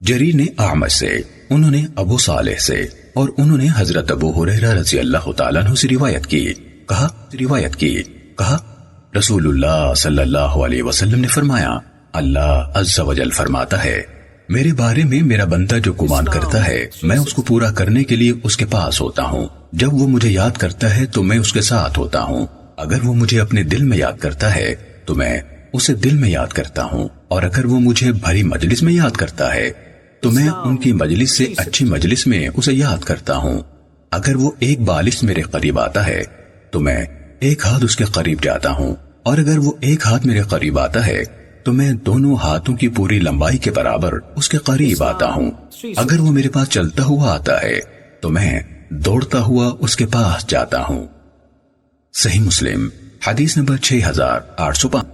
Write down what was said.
جریر نے اعمش سے، انہوں نے ابو صالح سے، اور انہوں نے حضرت ابو ہریرہ رضی اللہ تعالیٰ عنہ سے روایت کی، کہا رسول اللہ صلی اللہ علیہ وسلم نے فرمایا، اللہ عز و جل فرماتا ہے، میرے بارے میں میرا بندہ جو گمان کرتا ہے میں اس کو پورا کرنے کے لیے اس کے پاس ہوتا ہوں، جب وہ مجھے یاد کرتا ہے تو میں اس کے ساتھ ہوتا ہوں، اگر وہ مجھے اپنے دل میں یاد کرتا ہے تو میں اسے دل میں یاد کرتا ہوں، اور اگر وہ مجھے بھری مجلس میں یاد کرتا ہے تو میں ان کی مجلس سے اچھی مجلس میں اسے یاد کرتا ہوں، اگر وہ ایک بالش میرے قریب آتا ہے تو میں ایک ہاتھ اس کے قریب جاتا ہوں، اور اگر وہ ایک ہاتھ میرے قریب آتا ہے تو میں دونوں ہاتھوں کی پوری لمبائی کے برابر اس کے قریب آتا ہوں، اگر وہ میرے پاس چلتا ہوا آتا ہے تو میں دوڑتا ہوا اس کے پاس جاتا ہوں۔ صحیح مسلم حدیث نمبر 6805۔